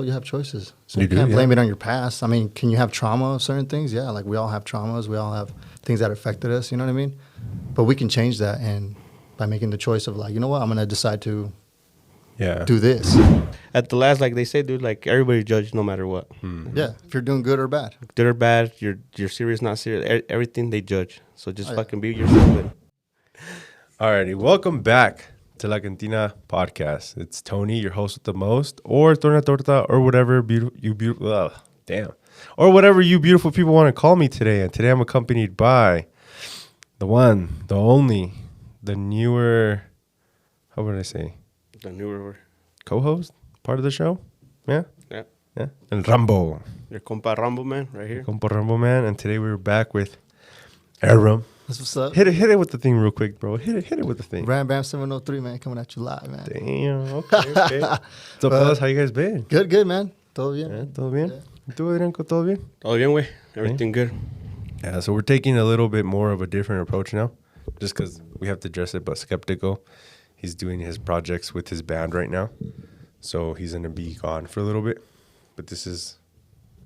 you have choices. So You you do, can't yeah. blame it on your past. I mean, can you have trauma of certain things? Yeah, like we all have traumas. We all have things that affected us, you know what I mean? But we can change that and by making the choice of like, you know what, I'm going to decide to do this. At the last, like they say, dude, like everybody judge no matter what. Yeah, if you're doing good or bad. Good or bad, you're serious, not serious. Everything they judge. So just yeah. fucking be yourself. And Alrighty, welcome back to La Cantina Podcast. It's Tony, your host with the most, or Torna Torta, or whatever or whatever you beautiful people want to call me today. And today I'm accompanied by the one, the only, the newer, how would I say? the newer, Co-host, part of the show? Yeah? yeah, Yeah. And Rambo. your compa Rambo man right here. Compa Rambo man. And today we're back with Aram. That's what's up. Hit it with the thing real quick, bro. Hit it with the thing. Ram Bam 703, man, coming at you live, man. Damn, okay. So, fellas, how you guys been? Good, man. Todo bien. Yeah, ¿todo bien? ¿Tú, Adrian, todo bien? Todo bien, güey. Everything good. Yeah, so we're taking a little bit more of a different approach now, just because we have to address it, but Skeptical, he's doing his projects with his band right now, so he's going to be gone for a little bit, but this is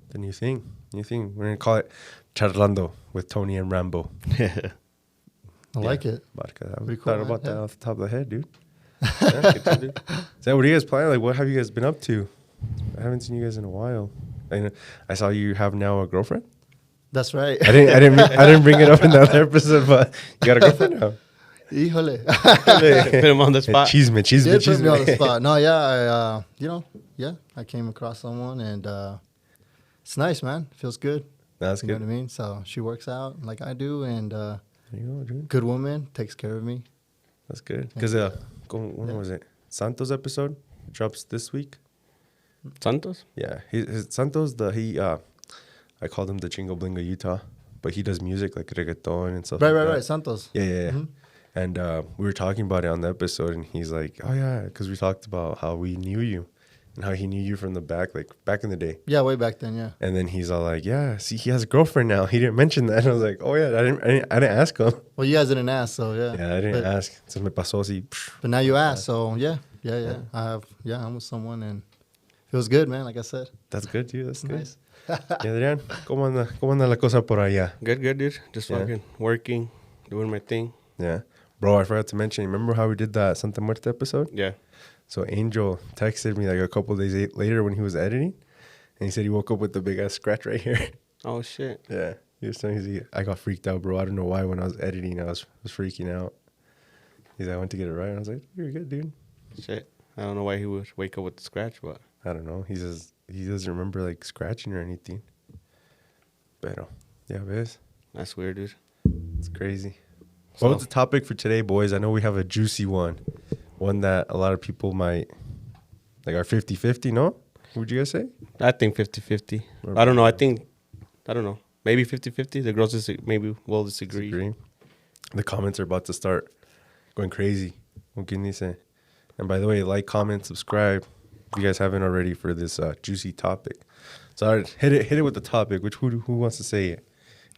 the new thing. We're going to call it Charlando with Tony and Rambo. I like it. Vodka. I Pretty thought cool, about man. that off the top of the head, dude. Yeah, good too, dude. So what are you guys planning? Like, what have you guys been up to? I haven't seen you guys in a while. I saw you have now a girlfriend. That's right. I didn't bring it up in the other episode, but you got a girlfriend now. Híjole. Put him on the spot. Cheese me. Did put me on the spot. No, yeah, I came across someone and it's nice, man. Feels good. That's You good. know what I mean? So she works out like I do and There you go, dude. good woman, takes care of me. That's good. Because when was it? Santos episode drops this week. Santos? Yeah, his Santos. I called him the Chingo Blingo Utah, but he does music like reggaeton and stuff. Right, Santos. Yeah. Mhm. And we were talking about it on the episode, and he's like, "Oh yeah," because we talked about how we knew you and how he knew you from the back, like back in the day. Yeah, way back then, yeah. And then he's all like, "Yeah, see, he has a girlfriend now. He didn't mention that." And I was like, "Oh yeah, I didn't ask him." Well, you guys didn't ask, so yeah. Yeah, I didn't But- ask. So me pasó así. But now you asked, so yeah. I'm with someone and feels good, man, like I said. That's good, dude. That's good. Nice. Y Adrián, ¿cómo anda la cosa por allá? Good, dude. Just Yeah. fucking working, doing my thing. Yeah. Bro, I forgot to mention, remember how we did that Santa Muerte episode? Yeah. So Angel texted me like a couple days later when he was editing, and he said he woke up with the big ass scratch right here. Oh, shit. Yeah. He was saying, I got freaked out, bro. I don't know why when I was editing, I was freaking out. He's like, I went to get it right. And I was like, you're good, dude. Shit. I don't know why he would wake up with the scratch, but I don't know. He says he doesn't remember like scratching or anything. Pero, yeah, ves. that's weird, dude. It's crazy. So- What's the topic for today, boys? I know we have a juicy one. One that a lot of people might, like our 50-50, no? Would you guys say? I think 50-50. I don't know. I don't know. Maybe 50-50. The girls maybe will disagree. The comments are about to start going crazy. ¿Quién dice? And by the way, like, comment, subscribe if you guys haven't already for this juicy topic. So all right, hit it with the topic. Who wants to say it?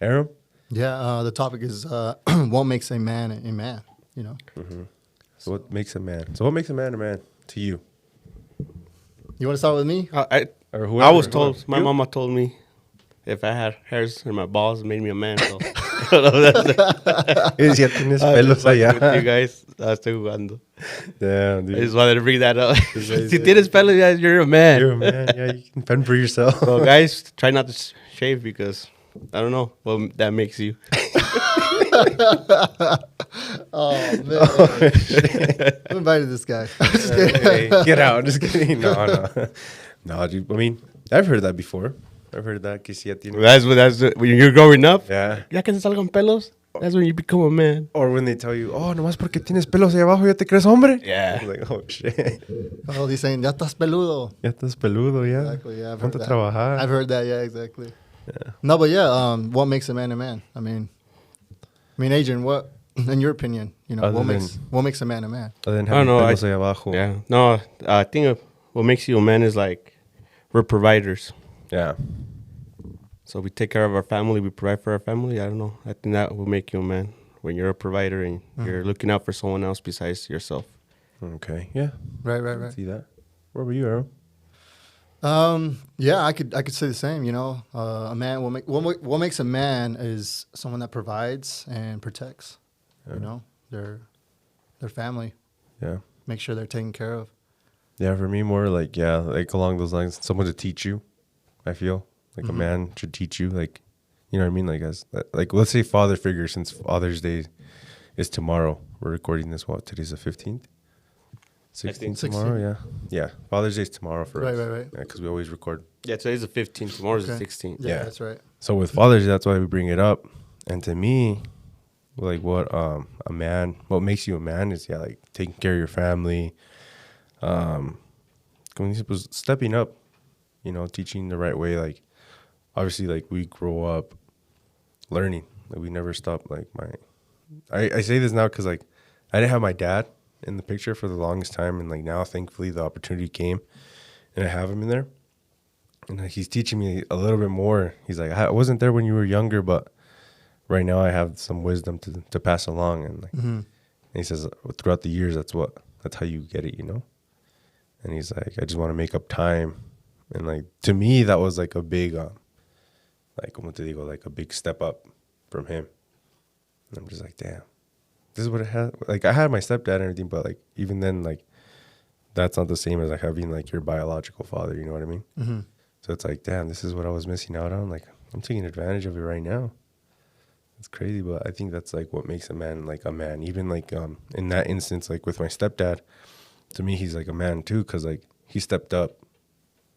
Aram? Yeah, the topic is what makes a man a man, you know? So what makes a man? So what makes a man to you? You want to start with me? Or whoever, I was told, my You? mama told me if I had hairs in my balls, it made me a man. So Ya tienes I pelos just fucking allá. with you guys, estoy jugando. Damn, I dude. just wanted to bring that up. guys- Si tienes pelos, yeah, you're a man. You're a man. Yeah, you can fend for yourself. So guys, try not to shave because I don't know what that makes you. Oh, man. Who invited this guy? Just kidding. Hey, get out. I'm just kidding. No. No, dude. I mean, I've heard that before. I've heard that. Que si ya tiene- That's when you're growing up. Yeah. Ya que te salgan pelos, that's when you become a man. Or when they tell you, oh, nomás porque tienes pelos ahí abajo, ya te crees hombre. Yeah. I'm like, oh, shit. Oh, dicen, ya estás peludo. Ya estás peludo, ya. Exactly, yeah. I've heard Ponte a that. trabajar. I've heard that, yeah, exactly. Yeah. No, but yeah, what makes a man a man? I mean, Adrian, what, in your opinion, you know, Other what makes a man a man? Other than I don't having know, pelos ahí abajo. Yeah. No, I think what makes you a man is like we're providers. Yeah. So we take care of our family. We provide for our family. I don't know. I think that will make you a man when you're a provider and you're looking out for someone else besides yourself. Okay. Yeah. Right. See that. Where were you, Aaron? Yeah, I could say the same. You know, a man what makes a man is someone that provides and protects. Yeah. You know, their family. Yeah. Make sure they're taken care of. Yeah, for me, more like, yeah, like along those lines, someone to teach you, I feel. Like a man should teach you, like, you know what I mean? Like, like let's say father figure, since Father's Day is tomorrow. We're recording this, today's the 15th? 16th tomorrow, yeah. Yeah, Father's Day is tomorrow for us. Right. Yeah, because we always record. Yeah, today's the 15th. Tomorrow's the Okay. 16th. Yeah, that's right. So with Father's Day, that's why we bring it up. And to me, like what makes you a man is, yeah, like taking care of your family, stepping up, you know, teaching the right way. Like, obviously, like we grow up learning. Like we never stop. Like I say this now because like I didn't have my dad in the picture for the longest time, and like now thankfully the opportunity came, and I have him in there, and he's teaching me a little bit more. He's like, I wasn't there when you were younger, but right now I have some wisdom to pass along, and like, and he says throughout the years that's how you get it, you know. And he's like, I just want to make up time, and like to me that was like a big like a big step up from him. And I'm just like, damn, this is what it had. Like I had my stepdad and everything, but like even then, like that's not the same as like having like your biological father. You know what I mean? Mm-hmm. So it's like, damn, this is what I was missing out on. Like I'm taking advantage of it right now. It's crazy, but I think that's like what makes a man like a man. Even like in that instance, like with my stepdad, to me he's like a man too, because like he stepped up,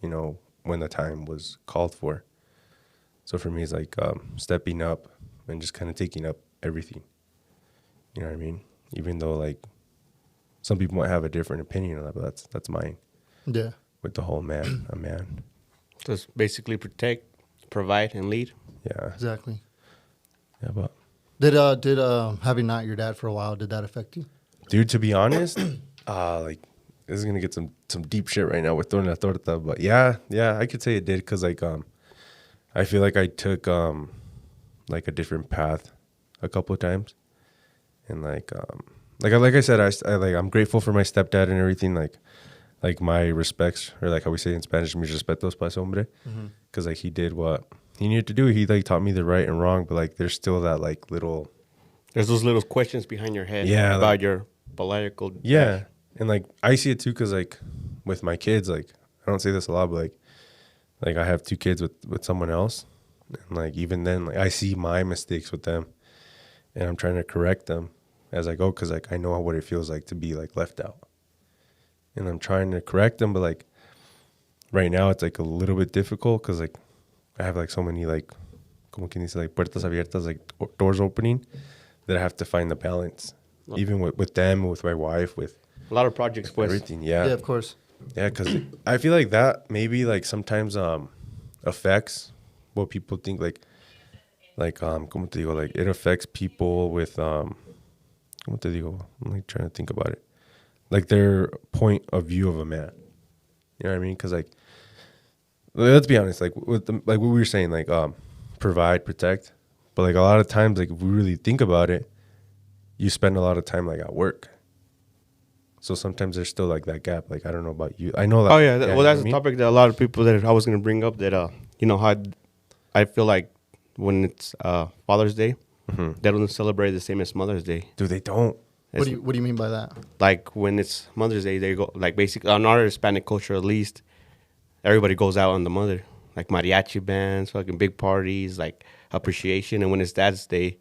you know, when the time was called for. So for me, it's like stepping up and just kind of taking up everything. You know what I mean? Even though like some people might have a different opinion on that, but that's mine. Yeah. With the whole man, a man. So it's basically protect, provide, and lead. Yeah. Exactly. Yeah, but Did having not your dad for a while, did that affect you? dude, to be honest, like this is gonna get some deep shit right now with Torna Torta, but yeah, I could say it did, because like I feel like I took like a different path a couple of times, and like I said, I'm grateful for my stepdad and everything, like my respects, or like how we say in Spanish, mis respetos pa ese hombre, because like he did what he needed to do. He like taught me the right and wrong, but like there's still that like little, there's those little questions behind your head, yeah, about like, your political, yeah, and like I see it too, because like with my kids, like I don't say this a lot, but like I have 2 kids with someone else, and like even then, like I see my mistakes with them, and I'm trying to correct them as I go, because like I know what it feels like to be like left out, and I'm trying to correct them, but like right now it's like a little bit difficult, because like I have like so many like como quien dice, like puertas abiertas, like doors opening, that I have to find the balance, even with them, with my wife, with a lot of projects, pues. everything. Yeah, Yeah, of course. yeah, because I feel like that maybe like sometimes affects what people think, like como te digo, like it affects people with como te digo, I'm like trying to think about it, like their point of view of a man. You know what I mean? Because like let's be honest, like with like what we were saying, like provide, protect, but like a lot of times, like if we really think about it, you spend a lot of time like at work. So sometimes there's still like that gap. Like I don't know about you. I know that. Oh yeah, well that's a a topic that a lot of people that I was gonna bring up. That you know how I feel like when it's Father's Day, they don't celebrate the same as Mother's Day. Dude, they don't. What do you mean by that? Like when it's Mother's Day, they go like basically on our Hispanic culture at least, everybody goes out on the mother, like mariachi bands, fucking big parties, like appreciation. And when it's Dad's Day,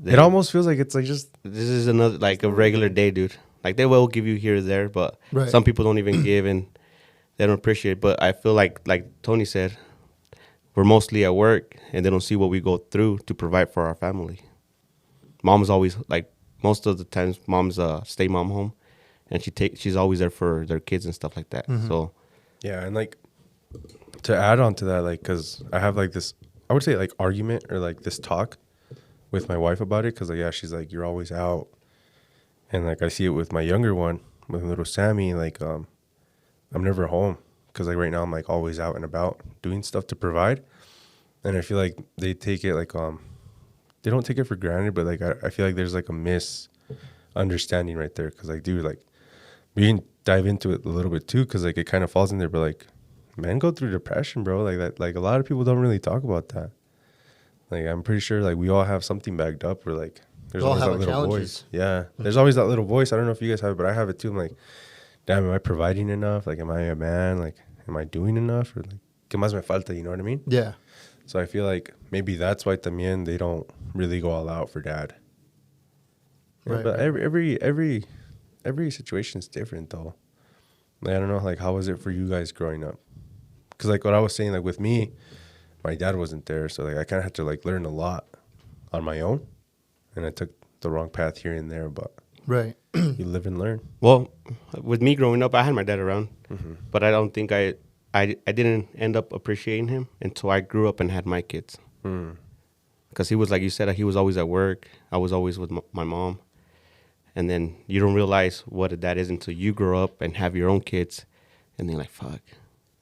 It almost feels like it's like just this is another like a regular day, dude. Like they will give you here or there, but some people don't even give and they don't appreciate. But I feel like Tony said, we're mostly at work and they don't see what we go through to provide for our family. Mom's always like most of the times, mom's stay mom home, and she's always there for their kids and stuff like that. So yeah, and like to add on to that, like because I have like this, I would say like argument or like this talk with my wife about it, because like yeah, she's like, you're always out. And like I see it with my younger one, with little Sammy, like I'm never home, because like right now I'm like always out and about doing stuff to provide, and I feel like they take it like they don't take it for granted, but like I feel like there's like a misunderstanding right there, because like dude, like we can dive into it a little bit too, because like it kind of falls in there, but like men go through depression, bro. Like that, like a lot of people don't really talk about that. Like I'm pretty sure like we all have something bagged up where like there's always that little voice. Yeah. There's always that little voice. I don't know if you guys have it, but I have it too. I'm like, damn, am I providing enough? Like, am I a man? Like, am I doing enough? Or like, ¿qué más me falta? You know what I mean? Yeah. So I feel like maybe that's why también they don't really go all out for dad. Right. But every situation is different though. Like, I don't know, like how was it for you guys growing up? Because like what I was saying, like with me, my dad wasn't there, so like I kind of had to like learn a lot on my own, and I took the wrong path here and there. But right, you live and learn. Well, with me growing up, I had my dad around, but I don't think I didn't end up appreciating him until I grew up and had my kids. Because he was, like you said, he was always at work. I was always with my mom. And then you don't realize what that is until you grow up and have your own kids. And then you're like, fuck.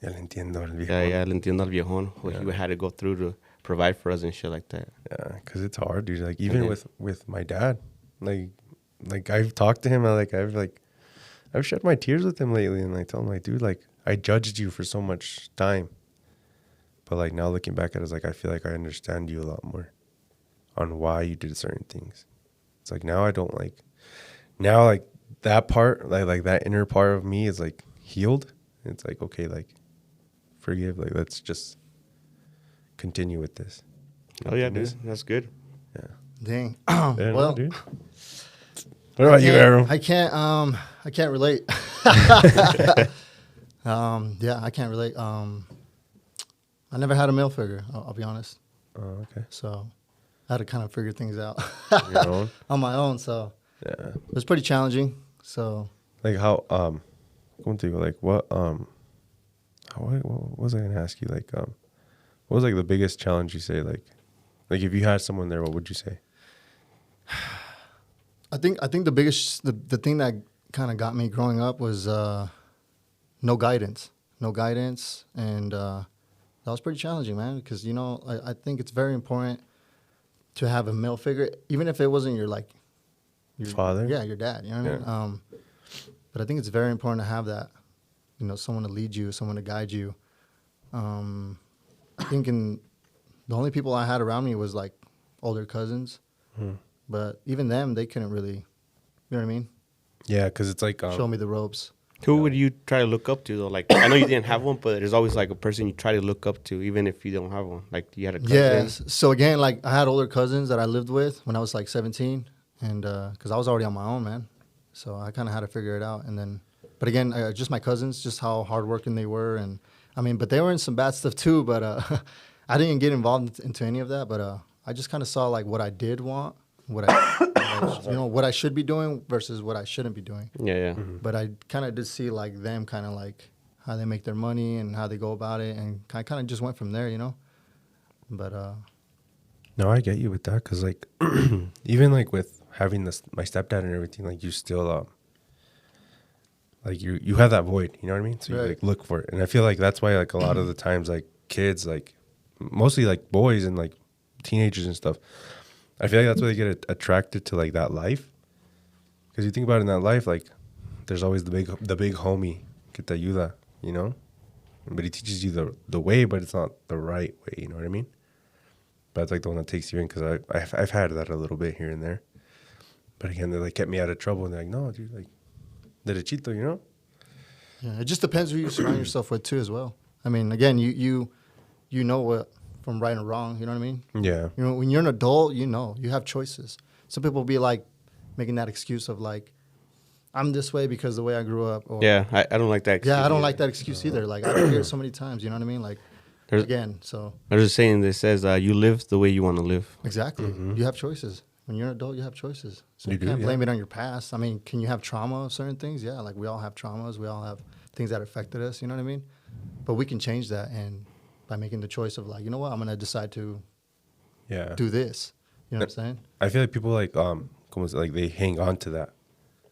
Ya le entiendo al viejón. Yeah, le entiendo al viejón. What he had to go through to provide for us and shit like that. Yeah, because it's hard, dude. Like, even with my dad, like I've talked to him. I've shed my tears with him lately. And I tell him, like, dude, like, I judged you for so much time. But, like, now looking back at it, it's like, I feel like I understand you a lot more on why you did certain things. It's like, now I don't like... Now, like, that part, like that inner part of me is, like, healed. It's like, okay, like, forgive. Like, let's just continue with this. Oh, yeah, dude. That's good. Yeah. Dang. Yeah, well, no, dude. What about you, Aram? I can't relate. Yeah, I can't relate. I never had a male figure, I'll be honest. Oh, okay. So I had to kind of figure things out Your own? on my own. So Yeah. it was pretty challenging. So like how what was I gonna ask you? Like what was like the biggest challenge you say? Like if you had someone there, what would you say? I think the biggest the thing that kind of got me growing up was no guidance, and that was pretty challenging, man. Because I think it's very important to have a male figure, even if it wasn't your father. Yeah, your dad. You know what I mean? But I think it's very important to have that, someone to lead you, someone to guide you. I think the only people I had around me was like older cousins, but even them, they couldn't really, you know what I mean? Yeah, because it's like show me the ropes. Who would you try to look up to, though? Like, I know you didn't have one, but there's always, like, a person you try to look up to, even if you don't have one. Like, you had a cousin. Yeah. So, again, like, I had older cousins that I lived with when I was, like, 17. And because I was already on my own, man. So I kind of had to figure it out. And then, but again, just my cousins, just how hardworking they were. And, I mean, but they were in some bad stuff, too. But I didn't get involved into any of that. But I just kind of saw, like, what I did want, what I should be doing versus what I shouldn't be doing. Yeah. Mm-hmm. But I kind of did see like them kind of like how they make their money and how they go about it, and I kind of just went from there, But no, I get you with that because like even like with having my stepdad and everything, like you still like you have that void, you know what I mean? So you like look for it, and I feel like that's why like a lot of the times like kids, like mostly like boys and like teenagers and stuff, I feel like that's why they get attracted to like that life. Because you think about it in that life, like there's always the big homie que te ayuda, but he teaches you the way, but it's not the right way, you know what I mean? But it's like the one that takes you in, because I've had that a little bit here and there. But again, they like kept me out of trouble, and they're like, no, dude, like derechito, Yeah, it just depends who you surround yourself with too, as well. I mean, again, you know what from right and wrong, you know what I mean? Yeah. When you're an adult, you have choices. Some people be like making that excuse of like, I'm this way because the way I grew up. Or, yeah, I don't like that excuse. Yeah, I don't like that excuse either. Like, I hear it so many times, you know what I mean? Like, so. There's a saying that says, you live the way you want to live. Exactly. Mm-hmm. You have choices. When you're an adult, you have choices. So you do, can't blame it on your past. I mean, can you have trauma of certain things? Yeah, like we all have traumas. We all have things that affected us, you know what I mean? But we can change that, and by making the choice of like, you know what, I'm going to decide to do this. You know what I'm saying? I feel like people like, like they hang on to that.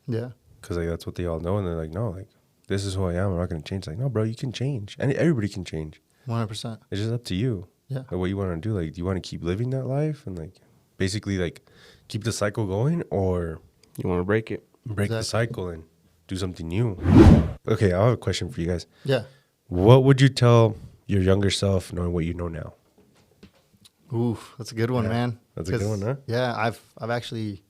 Yeah. Because like that's what they all know, and they're like, no, like this is who I am. I'm not going to change. Like, no, bro, you can change, and everybody can change. 100%. It's just up to you. Yeah. Like what you want to do. Like, do you want to keep living that life and like basically like keep the cycle going, or you want to break it? Break the cycle and do something new. Okay, I have a question for you guys. Yeah. What would you tell your younger self knowing what you know now? Oof, that's a good one, man. That's a good one, huh? Yeah, I've actually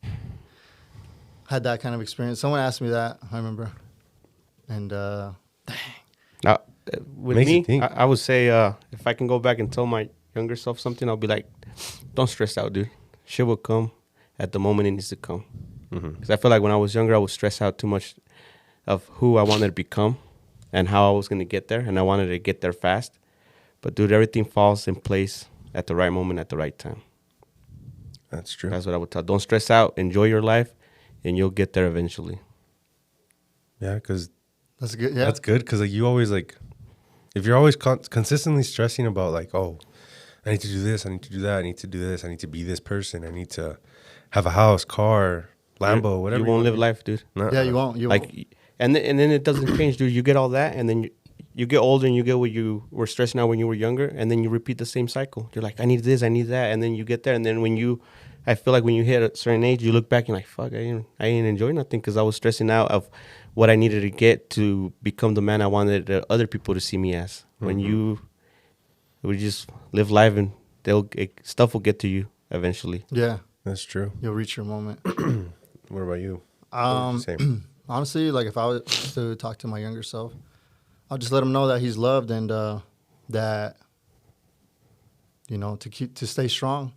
had that kind of experience. Someone asked me that, I remember. And Now, with Makes you me, think. I would say if I can go back and tell my younger self something, I'll be like, don't stress out, dude. Shit will come at the moment it needs to come. Because I feel like when I was younger, I would stress out too much of who I wanted to become and how I was going to get there. And I wanted to get there fast. But, dude, everything falls in place at the right moment, at the right time. That's true. That's what I would tell. Don't stress out. Enjoy your life, and you'll get there eventually. Yeah, because that's good. Yeah, that's good. Because like you always like, if you're always consistently stressing about like, oh, I need to do this, I need to do that, I need to do this, I need to be this person, I need to have a house, car, Lambo, whatever. You won't live life, dude. Yeah, you won't. You won't. And then it doesn't change, dude. You get all that, and then you get older, and you get what you were stressing out when you were younger, and then you repeat the same cycle. You're like, I need this, I need that, and then you get there, and then I feel like when you hit a certain age, you look back and you're like, fuck, I ain't enjoy nothing because I was stressing out of what I needed to get to become the man I wanted other people to see me as. When you would just live life, and stuff will get to you eventually. Yeah, That's true. you'll reach your moment. What about you? What would you say? Honestly, like if I was to talk to my younger self, I'll just let him know that he's loved and that, you know, to stay strong,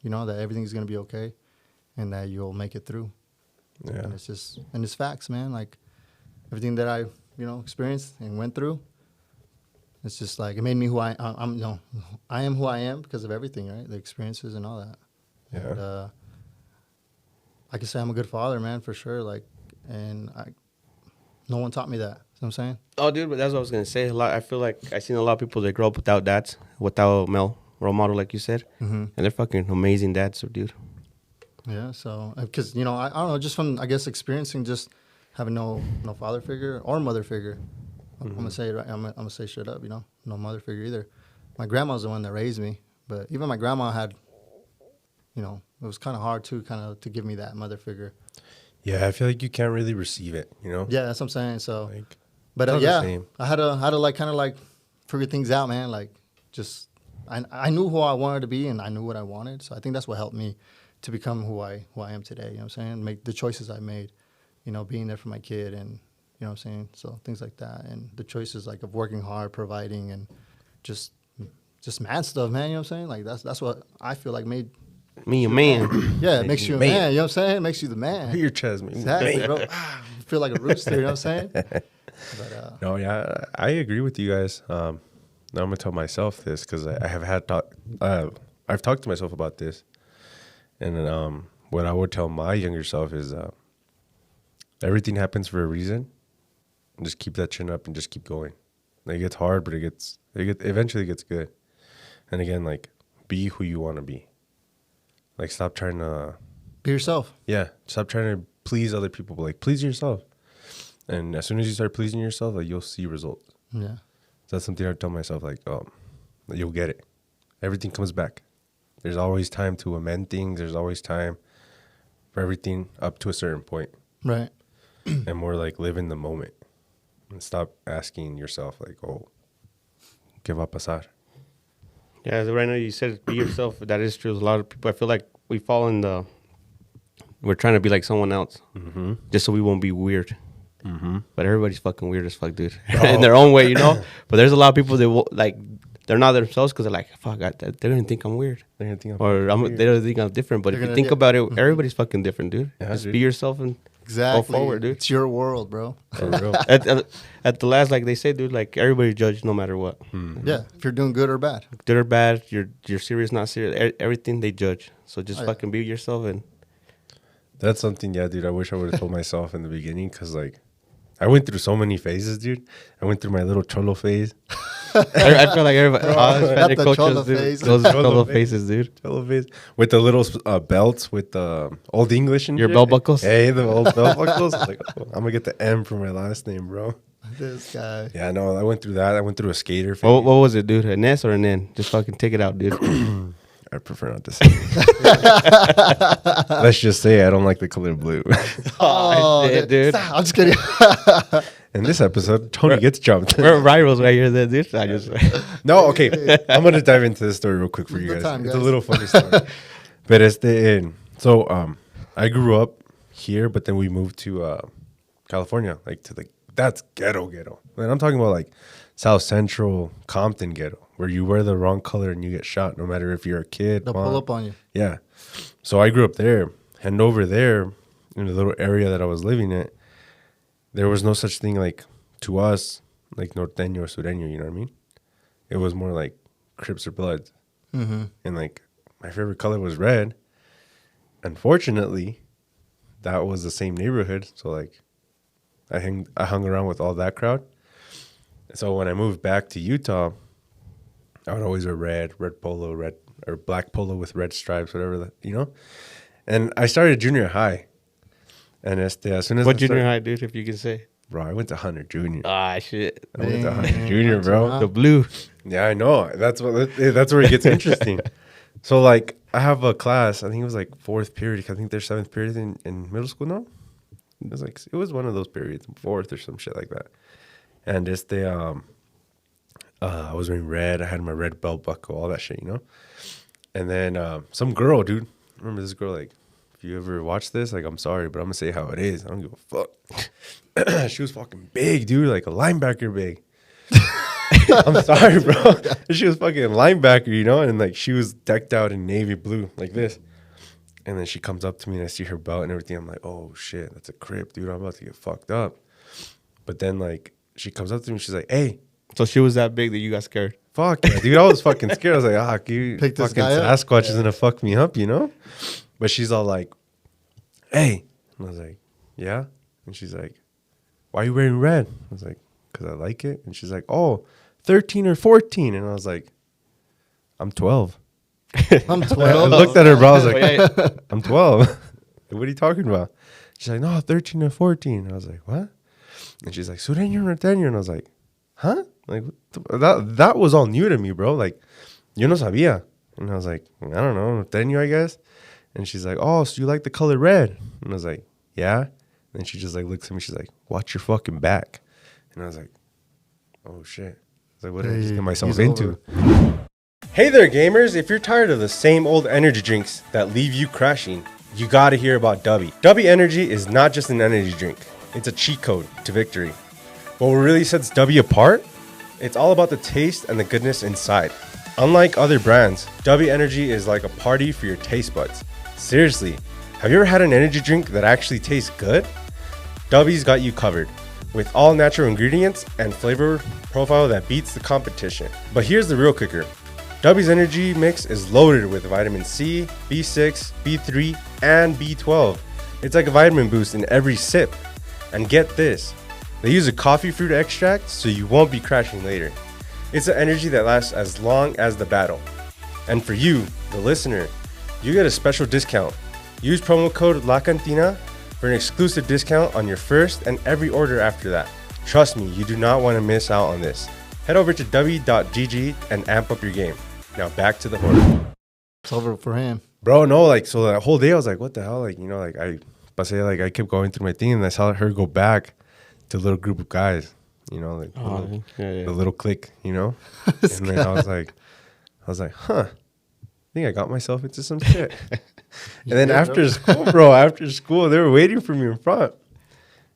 you know, that everything's going to be okay and that you'll make it through. Yeah. And it's facts, man. Like everything that I, experienced and went through, it's just like it made me who I'm, I am who I am because of everything, right? The experiences and all that. Yeah. And I can say I'm a good father, man, for sure. Like, and no one taught me that. You know what I'm saying? Oh, dude, but that's what I was going to say. I feel like I've seen a lot of people that grow up without dads, without a male role model, like you said. Mm-hmm. And they're fucking amazing dads, so, dude. Yeah, so, because, I don't know, just from, I guess, experiencing just having no father figure or mother figure. I'm going to say it right. I'm gonna say straight up, no mother figure either. My grandma's the one that raised me, but even my grandma had, it was kind of hard, too, to give me that mother figure. Yeah, I feel like you can't really receive it, Yeah, that's what I'm saying, so. Like, But, it's not the yeah, same. I had to like, kind of like figure things out, man, like, just, I knew who I wanted to be, and I knew what I wanted, so I think that's what helped me to become who I am today, you know what I'm saying? Make the choices I made, being there for my kid and, you know what I'm saying? So things like that. And the choices like of working hard, providing, and just man stuff, man, you know what I'm saying? Like that's what I feel like made Me a man. Yeah, it makes you a man, you know what I'm saying? It makes you the man. Hit your chest, man. Exactly, bro. You feel like a rooster, you know what I'm saying? But, No, yeah, I agree with you guys. Now I'm gonna tell myself this because I have I've talked to myself about this, and what I would tell my younger self is everything happens for a reason. And just keep that chin up and just keep going. Like, it gets hard, but it eventually gets good. And again, like, be who you want to be. Like, stop trying to be yourself. Yeah, stop trying to please other people, but like please yourself. And as soon as you start pleasing yourself, like you'll see results. Yeah. So that's something I tell myself, like, you'll get it. Everything comes back. There's always time to amend things. There's always time for everything up to a certain point. Right. And more like live in the moment. And stop asking yourself, like, oh, ¿qué va a pasar? Yeah, right now you said be yourself. That is true. A lot of people, I feel like we fall in we're trying to be like someone else just so we won't be weird. Mm-hmm. But everybody's fucking weird as fuck, dude. In their own way, But there's a lot of people that they're not themselves because they're like, fuck, they're going to think I'm weird. They're going to think They're going to think I'm different. But if you think about it, everybody's fucking different, dude. Yeah, just dude. be yourself and Exactly. go forward, dude. It's your world, bro. For real. At the last, like they say, dude, like everybody judges no matter what. Yeah, if you're doing good or bad. Good or bad, you're serious, not serious. Everything they judge. So just fucking be yourself and. That's something, yeah, dude. I wish I would have told myself in the beginning because, like, I went through so many phases, dude. I went through my little cholo phase. I feel like everybody, all Hispanic Not the cholo cultures, dude, phase. those cholo faces, dude. Cholo phase. With the little belts with the Old English and Your shit. belt buckles? Hey, the old belt buckles. Like, oh, I'm going to get the M for my last name, bro. This guy. Yeah, no, I went through that. I went through a skater phase. What was it, dude? An S or an N? Just fucking take it out, dude. I I prefer not to say. Let's just say I don't like the color blue. Oh, shit, dude. I'm just kidding. In this episode, Tony gets jumped. We're rivals right here, then, dude. I just No, okay. I'm gonna dive into this story real quick for you guys. It's a little funny story. But it's the end. So I grew up here, but then we moved to California, like to that's ghetto. And I'm talking about like South Central Compton ghetto, where you wear the wrong color and you get shot, no matter if you're a kid. They'll pull up on you. Yeah. So I grew up there, and over there in the little area that I was living in, there was no such thing like to us, like norteño or sureño, you know what I mean? It was more like Crips or Bloods. Mm-hmm. And like my favorite color was red. Unfortunately, that was the same neighborhood. So like I hung around with all that crowd. So when I moved back to Utah, I would always wear red polo, red or black polo with red stripes, whatever that, you know? And I started junior high. And as soon as what junior high, dude, if you can say? Bro, I went to Hunter Junior. Ah, shit. I went to Hunter Junior, bro. The blue. Yeah, I know. That's where it gets interesting. So like I have a class, I think it was like 4th period. I think there's 7th period in middle school now. It was one of those periods, 4th or some shit like that. And I was wearing red. I had my red belt buckle, all that shit, you know? And then some girl, dude, I remember this girl, like, if you ever watch this, like, I'm sorry, but I'm going to say how it is. I don't give a fuck. She was fucking big, dude, like a linebacker big. I'm sorry, bro. She was fucking linebacker, you know? And, like, she was decked out in navy blue, like this. And then she comes up to me, and I see her belt and everything. I'm like, oh, shit, that's a Crip, dude. I'm about to get fucked up. But then, like, she comes up to me, she's like, hey. So she was that big that you got scared? Fuck yeah, dude. I was fucking scared. I was like, you Pick this fucking guy up. Sasquatch is gonna fuck me up, you know? But she's all like, hey. And I was like, yeah. And she's like, why are you wearing red? I was like, because I like it. And she's like, oh, 13 or 14. And I was like, I'm 12. I'm 12. I looked at her, bro. I was like, I'm 12. What are you talking about? She's like, no, 13 or 14. And I was like, what? And she's like, sureño or norteño? And I was like, huh? Like, that was all new to me, bro. Like, yo no sabía. And I was like, I don't know, norteño, I guess. And she's like, oh, so you like the color red? And I was like, yeah. And she just like looks at me. She's like, watch your fucking back. And I was like, oh shit. I was like, what did I just get myself into? Hey there, gamers. If you're tired of the same old energy drinks that leave you crashing, you gotta hear about Dubby. Dubby Energy is not just an energy drink. It's a cheat code to victory. What really sets Dubby apart? It's all about the taste and the goodness inside. Unlike other brands, Dubby Energy is like a party for your taste buds. Seriously, have you ever had an energy drink that actually tastes good? Dubby's got you covered, with all natural ingredients and flavor profile that beats the competition. But here's the real kicker. Dubby's energy mix is loaded with vitamin C, B6, B3, and B12. It's like a vitamin boost in every sip. And get this, they use a coffee fruit extract so you won't be crashing later. It's an energy that lasts as long as the battle. And for you, the listener, you get a special discount. Use promo code La Cantina for an exclusive discount on your first and every order after that. Trust me, you do not want to miss out on this. Head over to w.gg and amp up your game. Now back to the horror. It's over for him. Bro, no, like, so that whole day I was like, what the hell? Like, you know, like I kept going through my thing and I saw her go back to a little group of guys, you know, like the little clique, you know? And then I was like, huh, I think I got myself into some shit. And then after school, they were waiting for me in front.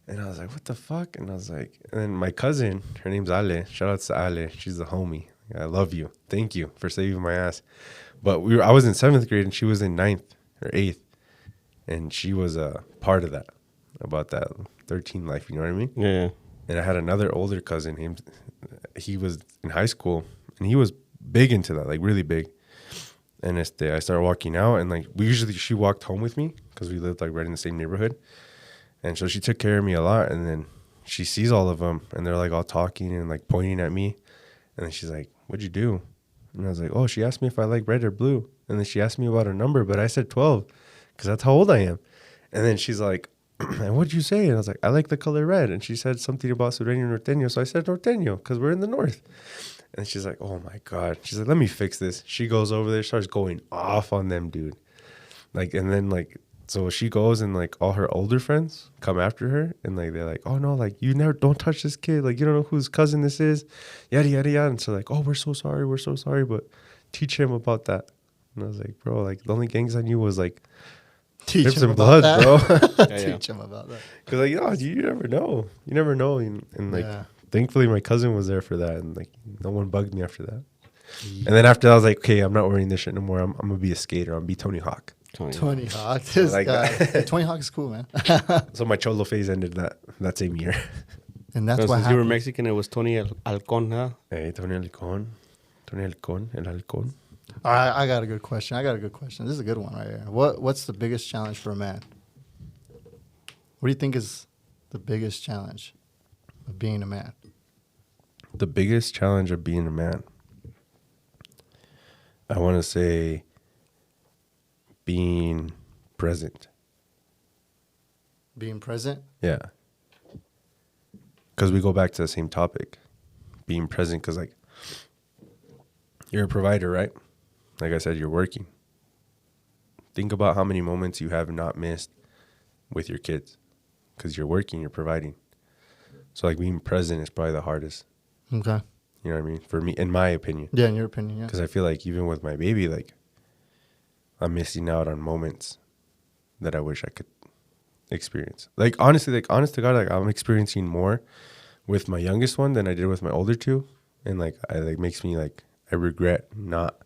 And I was like, what the fuck? And I was like, and then my cousin, her name's Ale. Shout out to Ale. She's the homie. I love you. Thank you for saving my ass. But I was in 7th grade and she was in 9th or 8th. And she was a part of that, about that 13 life, you know what I mean? Yeah. And I had another older cousin. He was in high school and he was big into that, like really big. And I started walking out and like she walked home with me because we lived like right in the same neighborhood. And so she took care of me a lot. And then she sees all of them and they're like all talking and like pointing at me. And then she's like, what'd you do? And I was like, oh, she asked me if I like red or blue. And then she asked me about a number, but I said 12 because that's how old I am. And then she's like, and what'd you say? And I was like, I like the color red. And she said something about sureño norteño. So I said norteño because we're in the north. And And she's like, oh my God. She's like, let me fix this. She goes over there, starts going off on them, dude. Like, and then like, so she goes and like all her older friends come after her and like, they're like, oh no, like don't touch this kid. Like, you don't know whose cousin this is. Yada, yada, yada. And so like, oh, we're so sorry. But teach him about that. And I was like, bro, like the only gangs I knew was like, Teach Rips him and about Bloods, that. bro. Teach him about that. Cause like, you never know. You never know. And like, thankfully my cousin was there for that. And like, no one bugged me after that. Yeah. And then after that, I was like, okay, I'm not wearing this shit no more. I'm going to be a skater. I'm going to be Tony Hawk. Tony Hawk. This like guy. Hey, Tony Hawk is cool, man. So my cholo phase ended that same year. And that's why you were Mexican, it was Tony Halcón, huh? Hey, Tony Halcón. El Halcón. All right, I got a good question. This is a good one right here. What's the biggest challenge for a man? What do you think is the biggest challenge of being a man? The biggest challenge of being a man, I want to say being present. Being present? Yeah. Because we go back to the same topic, being present, because like you're a provider, right? Like I said, you're working. Think about how many moments you have not missed with your kids because you're working, you're providing. So like being present is probably the hardest. Okay. You know what I mean? For me, in my opinion. Yeah, in your opinion, yeah. Because I feel like even with my baby, like I'm missing out on moments that I wish I could experience. Like honestly, like honest to God, like I'm experiencing more with my youngest one than I did with my older two. And like I like makes me like I regret not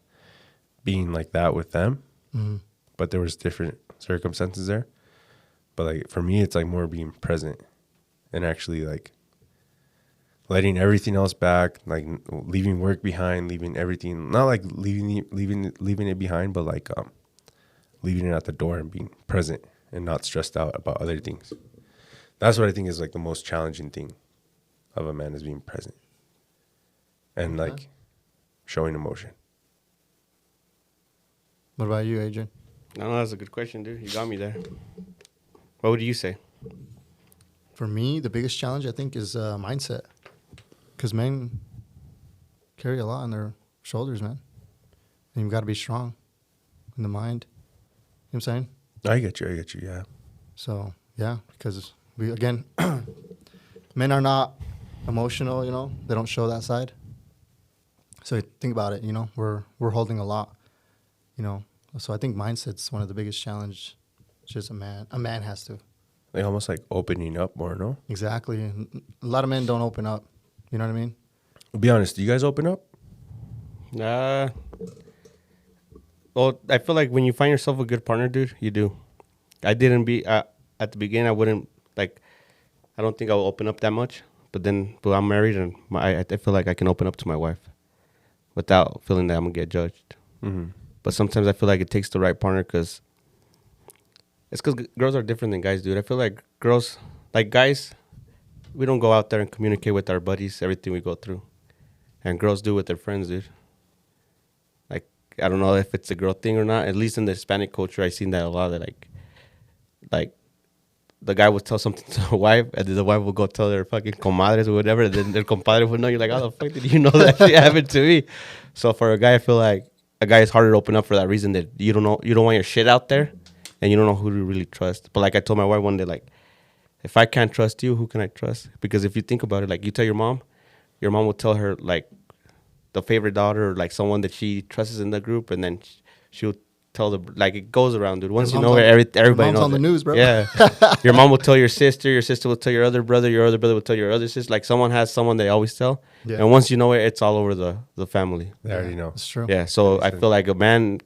being like that with them. Mm-hmm. But there was different circumstances there. But like for me, it's like more being present and actually like letting everything else back, like leaving work behind, leaving everything, not like leaving it behind, but like leaving it at the door and being present and not stressed out about other things. That's what I think is like the most challenging thing of a man, is being present and like showing emotion. What about you, Adrian? No, that's a good question, dude. You got me there. What would you say? For me, the biggest challenge, I think, is mindset. Because men carry a lot on their shoulders, man. And you've got to be strong in the mind. You know what I'm saying? I get you, yeah. So, yeah, because we, again, men are not emotional, you know. They don't show that side. So think about it, you know. We're holding a lot, you know. So I think mindset's one of the biggest challenges a man has to. Like almost like opening up more, no? Exactly. A lot of men don't open up. You know what I mean? Be honest, do you guys open up? Well, I feel like when you find yourself a good partner, dude, you do. I didn't at the beginning, I wouldn't, like, I don't think I will open up that much. But I'm married and I feel like I can open up to my wife without feeling that I'm going to get judged. Mm-hmm. But sometimes I feel like it takes the right partner because girls are different than guys, dude. I feel like girls, like guys, we don't go out there and communicate with our buddies everything we go through. And girls do with their friends, dude. Like, I don't know if it's a girl thing or not. At least in the Hispanic culture, I've seen that a lot. That like the guy would tell something to the wife, and then the wife would go tell their fucking comadres or whatever, and then their compadre would know. You're like, how the fuck did you know that shit happened to me? So for a guy, I feel like a guy is harder to open up for that reason, that you don't want your shit out there, and you don't know who to really trust. But like I told my wife one day, like, if I can't trust you, who can I trust? Because if you think about it, like you tell your mom will tell her like the favorite daughter or like someone that she trusts in the group, and then she'll tell like it goes around, dude. Once you know it, everybody knows. On the news, bro. Yeah. Your mom will tell your sister will tell your other brother will tell your other sister. Like someone has someone they always tell. Yeah. And once you know it, it's all over the family. They already know. It's true. Yeah. So I feel like a man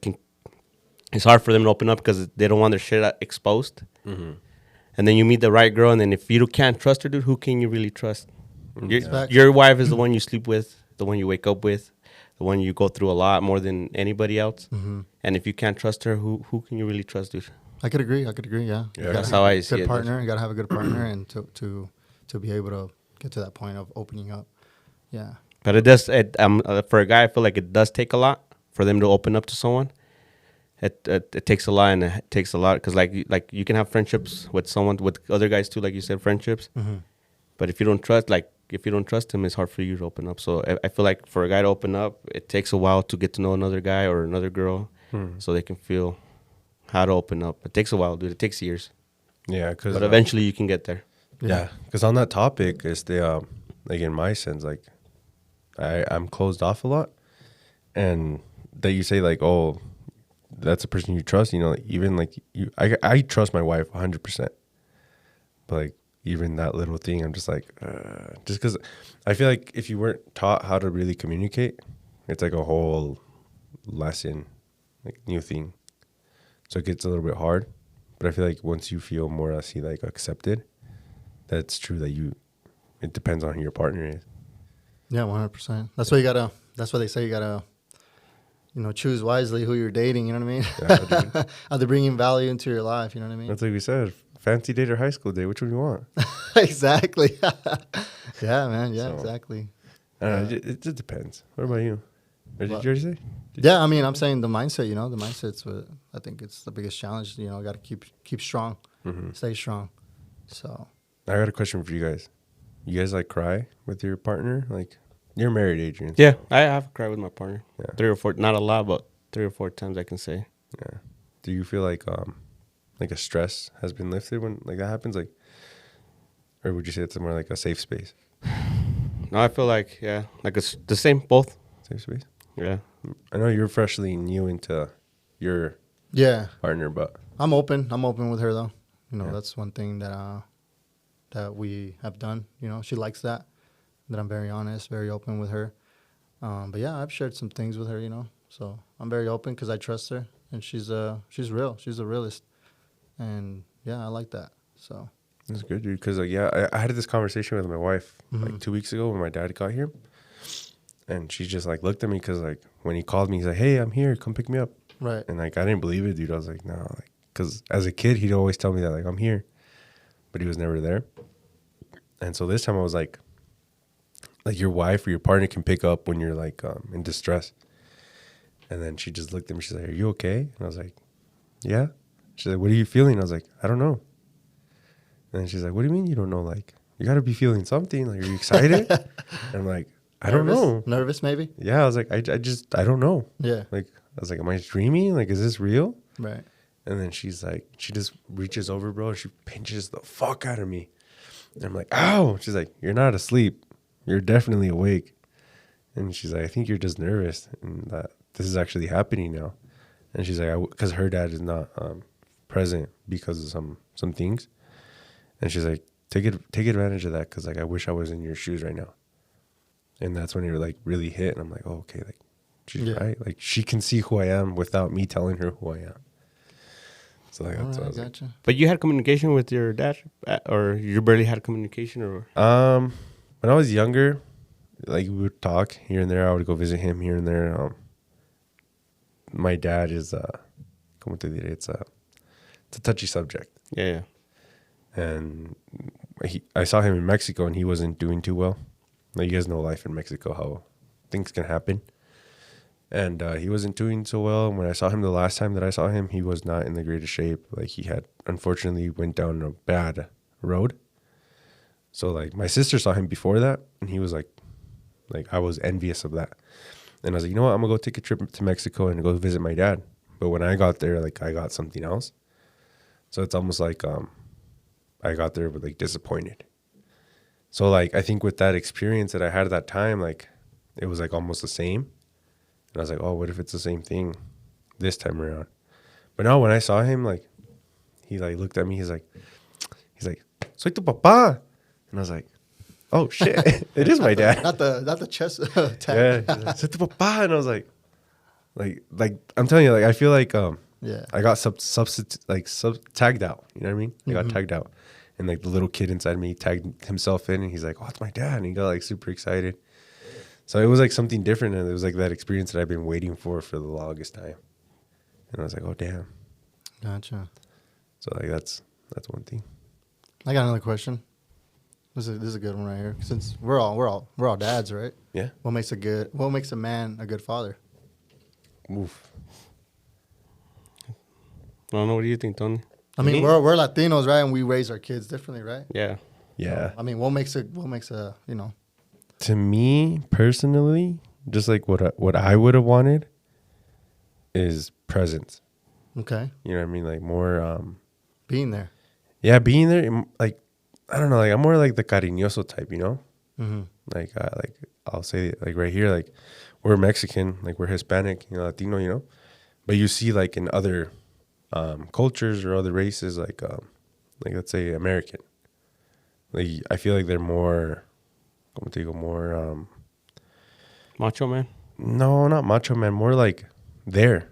it's hard for them to open up because they don't want their shit exposed. Mm-hmm. And then you meet the right girl, and then if you can't trust her, dude, who can you really trust? Your wife is the one you sleep with, the one you wake up with, the one you go through a lot more than anybody else. Mm-hmm. And if you can't trust her, who can you really trust, dude? I could agree. Yeah. That's how I see it. Good partner. You gotta have a good partner, and to be able to get to that point of opening up. Yeah. But it does. For a guy, I feel like it does take a lot for them to open up to someone. It takes a lot, and it takes a lot because like you can have friendships with someone, with other guys too, like you said, friendships. Mm-hmm. But if you don't trust, like if you don't trust him, it's hard for you to open up. So I feel like for a guy to open up, it takes a while to get to know another guy or another girl, so they can feel how to open up. It takes a while, dude. It takes years. Yeah, but eventually you can get there. Yeah, because on that topic, is the like in my sense, like I'm closed off a lot, and that you say like, oh, that's a person you trust. You know, even like I trust my wife 100%, but like even that little thing, I'm just like, just because I feel like if you weren't taught how to really communicate, it's like a whole lesson, like new thing. So it gets a little bit hard, but I feel like once you feel more or less like accepted, that's true that it depends on who your partner is. Yeah, 100%. That's why that's why they say you gotta, choose wisely who you're dating. You know what I mean? Yeah, Are they bringing value into your life? You know what I mean? That's like we said, fancy date or high school date. Which one do you want? Exactly. Yeah, man. Yeah, So, exactly. It just depends. What about you? Or did you already say? Yeah, I mean, I'm saying the mindset. The mindset's what I think it's the biggest challenge. Got to keep strong, stay strong. So I got a question for you guys. You guys like cry with your partner? Like, you're married, Adrian. Yeah, I have cried with my partner. Yeah. 3 or 4, not a lot, but 3 or 4 times I can say. Yeah. Do you feel like a stress has been lifted when like that happens? Like, or would you say it's more like a safe space? No, I feel like like it's the same, both. Safe space. Yeah. I know you're freshly new into your partner, but I'm open. I'm open with her though. Yeah. That's one thing that we have done. She likes that I'm very honest, very open with her. But yeah, I've shared some things with her. So I'm very open because I trust her, and she's real. She's a realist, and yeah, I like that. So that's good, dude. Because I had this conversation with my wife like 2 weeks ago when my dad got here, and she just like looked at me because like when he called me, he's like, "Hey, I'm here. Come pick me up." Right. And like I didn't believe it, dude. I was like, "No," like because as a kid he'd always tell me that like I'm here, but he was never there. And so this time I was like your wife or your partner can pick up when you're like in distress. And then she just looked at me. She's like, "Are you okay?" And I was like, "Yeah." She's like, "What are you feeling?" I was like, "I don't know." And then she's like, "What do you mean you don't know? Like, you got to be feeling something. Like, are you excited?" And I'm like, "I don't know." Nervous, maybe? Yeah, I was like, I don't know. Yeah. Like, I was like, "Am I dreaming? Like, is this real?" Right. And then she's like, she just reaches over, bro. And she pinches the fuck out of me. And I'm like, "Ow!" She's like, "You're not asleep. You're definitely awake." And she's like, "I think you're just nervous, and that this is actually happening now." And she's like, "Because her dad is not present because of some things." And she's like, take advantage of that because like I wish I was in your shoes right now. And that's when it like really hit. And I'm like, oh, okay, like she's right. Like she can see who I am without me telling her who I am. So like that's what I was gotcha. like. But you had communication with your dad, or you barely had communication, or? When I was younger, like we would talk here and there. I would go visit him here and there. My dad is it's a touchy subject. Yeah. And I saw him in Mexico, and he wasn't doing too well. Like, you guys know life in Mexico, how things can happen. And he wasn't doing so well. And when I saw him the last time that I saw him, he was not in the greatest shape. Like, he had, unfortunately, went down a bad road. So, like, my sister saw him before that, and he was like I was envious of that. And I was like, you know what? I'm going to go take a trip to Mexico and go visit my dad. But when I got there, like, I got something else. So it's almost like I got there but like disappointed. So like I think with that experience that I had at that time, like it was like almost the same. And I was like, oh, what if it's the same thing this time around? But now when I saw him, like he like looked at me, he's like, soy tu papá. And I was like, oh shit, it is my dad. Not the chest tag. Yeah, like, soy tu papá. And I was like I'm telling you, like I feel like I got tagged out. You know what I mean? I got tagged out. And like the little kid inside me tagged himself in, and he's like, "Oh, it's my dad!" And he got like super excited. So it was like something different, and it was like that experience that I've been waiting for the longest time. And I was like, "Oh, damn!" Gotcha. So like that's one thing. I got another question. This is a good one right here. Since we're all dads, right? Yeah. What makes a man a good father? Oof. I don't know. What do you think, Tony? I mean, we're Latinos, right? And we raise our kids differently, right? Yeah. Yeah. So, I mean, what makes a To me personally, just like what I would have wanted is presence. Okay. You know what I mean? Like more being there. Yeah, being there. Like I don't know. Like I'm more like the cariñoso type. You know. Mm-hmm. Like I'll say like right here, like we're Mexican, like we're Hispanic, you know, Latino, you know, but you see like in other cultures or other races, like let's say American, like I feel like they're more, como te digo, more macho man. No, not macho man, more like there.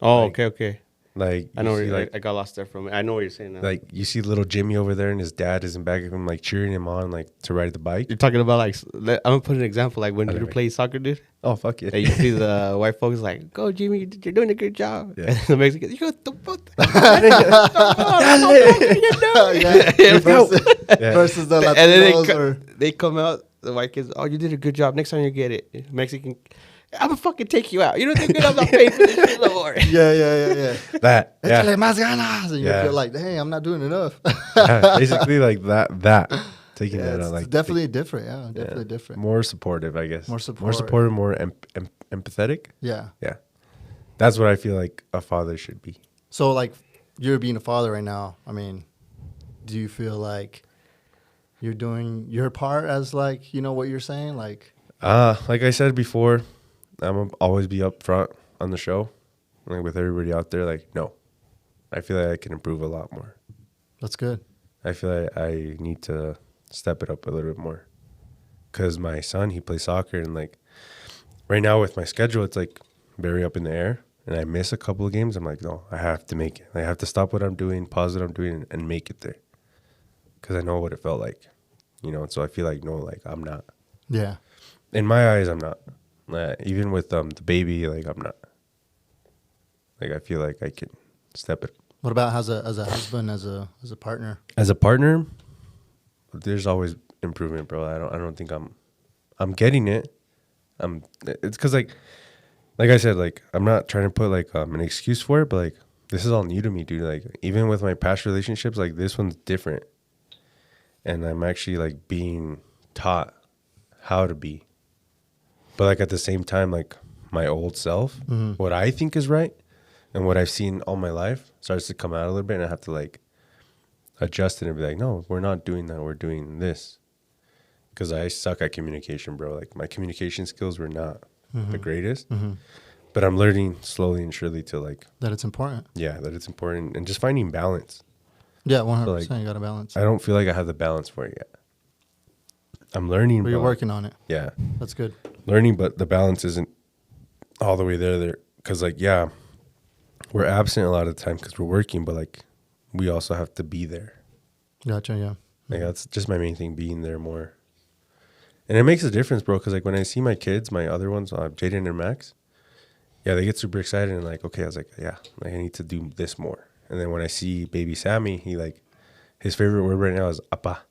Oh, like, okay. Like I know where like, I got lost there from it. I know what you're saying now. Like you see little Jimmy over there and his dad is in back of him, like cheering him on, like to ride the bike. You're talking about like, I'm gonna put an example, like when you play soccer, dude. Oh fuck yeah! And you see the white folks like, "Go Jimmy, you're doing a good job." Yeah. And the Mexicans, "You got the versus the Latinos. And then they come out, the white kids, "Oh, you did a good job. Next time you get it." Mexican, I'm gonna fucking take you out. You don't think good? I'm not paying for this shit no more. Yeah. That. Yeah. Échale más ganas. And you feel like, hey, I'm not doing enough. Yeah, basically like that. Taking that out, like definitely different. Yeah, definitely different. More supportive, I guess. More supportive. More supportive, more empathetic. Yeah. Yeah. That's what I feel like a father should be. So, like, you're being a father right now. I mean, do you feel like you're doing your part as, like, you know what you're saying? Like I said before, I'm gonna always be up front on the show, like with everybody out there. Like, no, I feel like I can improve a lot more. That's good. I feel like I need to step it up a little bit more, because my son, he plays soccer, and like right now with my schedule, it's like very up in the air, and I miss a couple of games. I'm like, no, I have to make it. I have to stop what I'm doing, pause what I'm doing, and make it there, because I know what it felt like, you know. And so I feel like, no, like I'm not. Yeah. In my eyes, I'm not. Even with the baby, like I'm not. Like I feel like I can step it. What about as a husband, as a partner? As a partner, there's always improvement, bro. I don't think I'm getting it. It's because like I said, like I'm not trying to put like an excuse for it, but like this is all new to me, dude. Like even with my past relationships, like this one's different, and I'm actually like being taught how to be. But like at the same time, like my old self, what I think is right and what I've seen all my life starts to come out a little bit, and I have to like adjust it and be like, no, we're not doing that. We're doing this. Because I suck at communication, bro. Like my communication skills were not the greatest, but I'm learning slowly and surely to like that it's important. Yeah, that it's important, and just finding balance. Yeah, 100%. So, like, you got to balance. I don't feel like I have the balance for it yet. I'm learning, but you're working on it. Yeah, that's good. Learning, but the balance isn't all the way there. Because like, yeah, we're absent a lot of the time because we're working, but like we also have to be there. Gotcha. Yeah. Like that's just my main thing, being there more. And it makes a difference, bro, because like when I see my kids, my other ones, Jaden and Max, yeah, they get super excited and like, okay, I was like, yeah, like I need to do this more. And then when I see baby Sammy, he like, his favorite word right now is apa,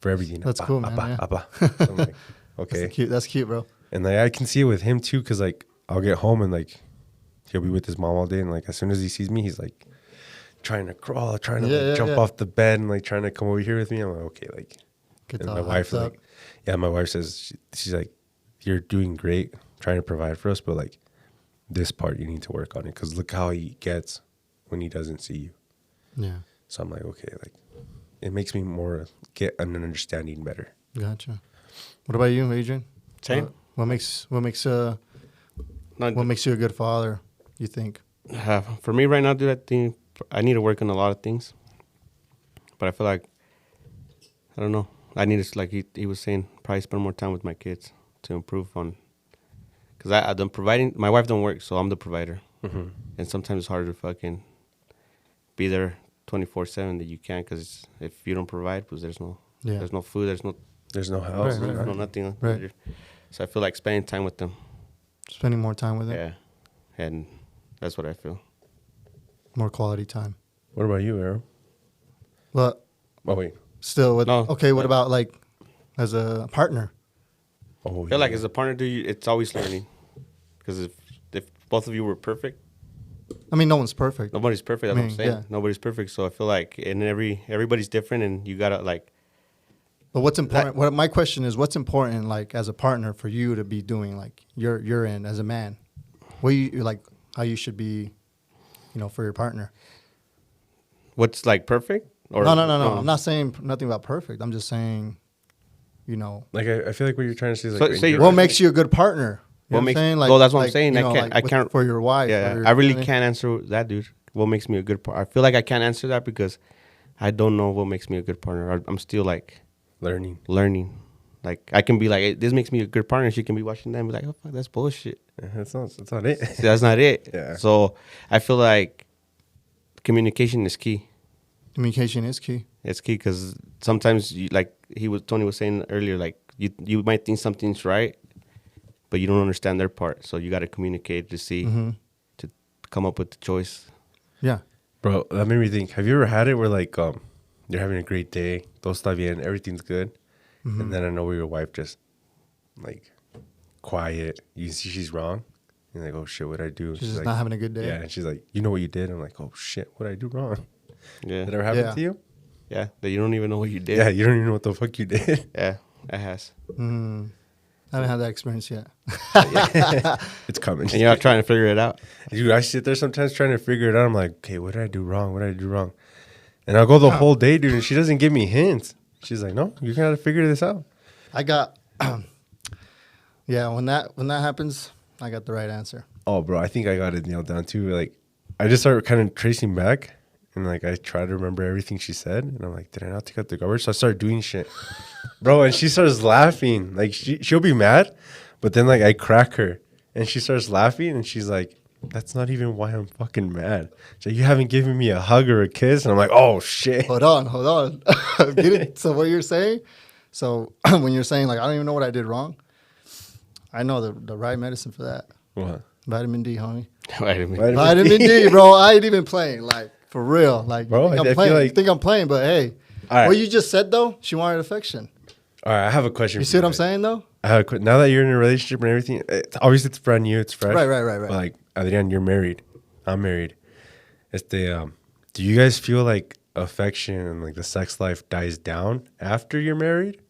for everything. That's apa, cool, man. Apa, Yeah. apa. So I'm like, okay. That's cute, bro. And like I can see it with him too, because like I'll get home and like he'll be with his mom all day, and like as soon as he sees me, he's like trying to crawl, trying to jump off the bed and like trying to come over here with me. I'm like, okay, like. Gets And all my wife, hyped up. like, yeah, my wife says, she's like, you're doing great trying to provide for us, but like this part, you need to work on it, because look how he gets when he doesn't see you. Yeah. So I'm like, okay, like it makes me more get an understanding better. Gotcha. What about you, Adrian? Same. What makes you a good father, you think? For me right now, dude, I think I need to work on a lot of things. But I feel like, I don't know. I need to, like he was saying, probably spend more time with my kids to improve on. Because I'm providing, my wife don't work, so I'm the provider. Mm-hmm. And sometimes it's harder to fucking be there 24/7 that you can, because if you don't provide, pues there's no food, there's no house, right. no nothing. Right. So I feel like spending time with them. Spending more time with them? Yeah. And that's what I feel. More quality time. What about you, Aram? Well, Oh, wait. still with, No. okay, what about like as a partner? Oh, I feel like as a partner, dude, it's always learning. Because if both of you were perfect, I mean, no one's perfect. nobody's perfect. That's what I'm saying. Yeah. Nobody's perfect. So I feel like everybody's different, and you gotta like But what's important? What my question is, what's important, like as a partner, for you to be doing, like your end as a man? What you like, how you should be, for your partner. What's like perfect? Or No. I'm not saying nothing about perfect. I'm just saying, Like I feel like what you're trying to say is like, what makes you a good partner? What makes? Saying? Like, well, that's what I'm saying. I can't for your wife. Yeah, I really can't answer that, dude. What makes me a good partner? I feel like I can't answer that because I don't know what makes me a good partner. I'm still like learning. Like I can be like, hey, this makes me a good partner. She can be watching that and be like, oh fuck, that's bullshit. Yeah, that's not it. That's not it. Yeah. So I feel like communication is key. Communication is key. It's key because sometimes Tony was saying earlier, like you might think something's right, but you don't understand their part. So you got to communicate to see to come up with the choice. Yeah, bro, that made me think. Have you ever had it where like you're having a great day, todo está bien, everything's good, and then I know where your wife just like quiet. You see she's wrong. You're like, oh shit, what'd I do? She's just like, not having a good day. Yeah, and she's like, you know what you did? I'm like, oh shit, what'd I do wrong? Yeah. Did it ever happen to you? Yeah, that you don't even know what you did. Yeah, you don't even know what the fuck you did. Yeah, it has. I haven't had that experience yet. It's coming. And you're not trying to figure it out. Dude, I sit there sometimes trying to figure it out. I'm like, okay, what did I do wrong? What did I do wrong? And I'll go the whole day, dude, and she doesn't give me hints. She's like, no, you got to figure this out. I got, when that happens, I got the right answer. Oh, bro, I think I got it nailed down too. Like, I just started kind of tracing back, and like I try to remember everything she said, and I'm like, did I not take out the garbage? So I started doing shit, bro, and she starts laughing. Like she'll be mad, but then like I crack her, and she starts laughing, and she's like, that's not even why I'm fucking mad. So you haven't given me a hug or a kiss, and I'm like, oh shit. Hold on. Get it? So what you're saying? So when you're saying like I don't even know what I did wrong, I know the right medicine for that. What? Vitamin D, homie. Vitamin D, bro. I ain't even playing. Like, for real. Like, bro, I think I'm playing, but hey. Right. What you just said, though, she wanted affection. All right, I have a question. You see what I'm saying, though? Now that you're in a relationship and everything, obviously it's brand new, it's fresh. Right. But like, Adrian, you're married. I'm married. Do you guys feel like affection and like the sex life dies down after you're married?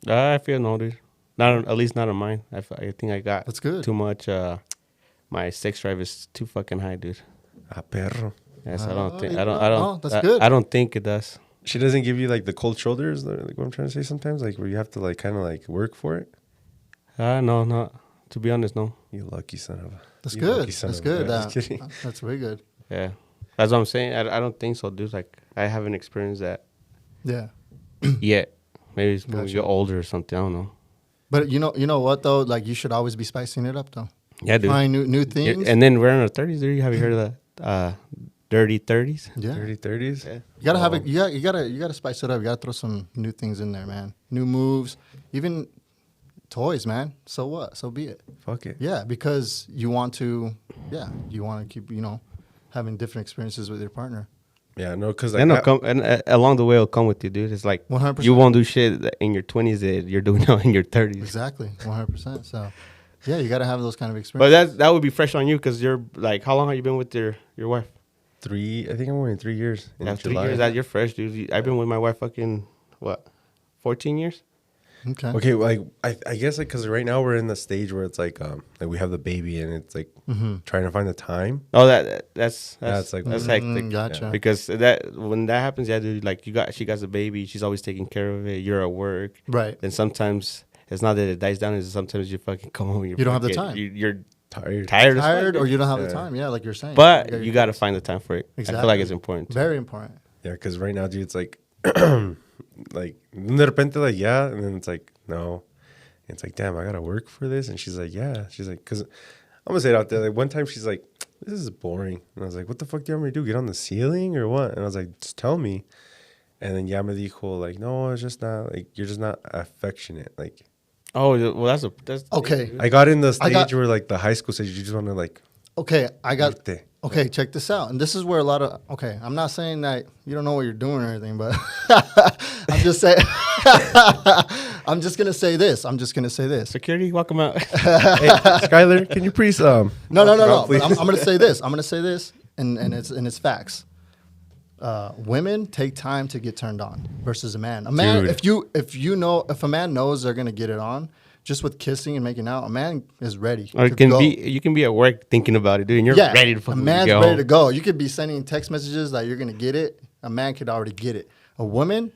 I feel no, dude. At least not on mine. I think I got That's good. Too much. My sex drive is too fucking high, dude. Perro. Yes, I don't think. I don't. That's good. I don't think it does. She doesn't give you like the cold shoulders, like what I'm trying to say sometimes, like where you have to like kind of like work for it. No, not. To be honest, no. You lucky son of a. That's good. That's good. That's really good. Yeah, that's what I'm saying. I don't think so, dude. Like I haven't experienced that. Yeah. Yet, maybe it's when you're older or something. I don't know. But you know what though? Like you should always be spicing it up though. Yeah, dude. Trying new things. And then we're in our 30s, dude. Have you heard of the dirty 30s? Yeah. Dirty 30s? Yeah. You gotta have it. You gotta spice it up. You gotta throw some new things in there, man. New moves, even toys, man. So what? So be it. Fuck it. Yeah, because you want to keep having different experiences with your partner. Yeah, no, because and along the way it'll come with you, dude. It's like 100%. You won't do shit in your 20s that you're doing now in your 30s. Exactly, 100%. So, yeah, you got to have those kind of experiences. But that would be fresh on you because you're like, how long have you been with your wife? 3. I think I'm going 3 years. Yeah, 3 years. You're fresh, dude. I've been with my wife fucking 14 years. Okay, like I guess like because right now we're in the stage where it's like we have the baby and it's like trying to find the time. Oh, that's hectic. Gotcha. Yeah. Because when that happens, yeah, dude, like she got the baby, she's always taking care of it. You're at work, right? And sometimes it's not that it dies down; it's sometimes you fucking come home and you don't have the time. You're tired, or you don't have the time. Yeah, like you're saying. But you got to find the time for it. Exactly. I feel like it's important. Too. Very important. Yeah, because right now, dude, it's like. Like de repente like yeah, and then it's like no, and it's like damn, I gotta work for this, and she's like yeah, she's like because I'm gonna say it out there, like one time she's like this is boring, and I was like what the fuck do you want me to do, get on the ceiling or what? And I was like just tell me, and then me dijo like no, it's just not like you're just not affectionate, like oh well that's okay. I got in the stage where like the high school stage, you just want to like okay, check this out. And this is where I'm not saying that you don't know what you're doing or anything, but I'm just saying, I'm just going to say this. Security, welcome out. Hey, Skyler, can you please, No. I'm going to say this. And it's facts. women take time to get turned on versus a man. A man, Dude. if a man knows they're gonna get it on, just with kissing and making out, a man is ready. Or to go. you can be at work thinking about it, dude, and you're ready to fucking A man's go. ready to go. You could be sending text messages that you're gonna get it. A man could already get it. A woman,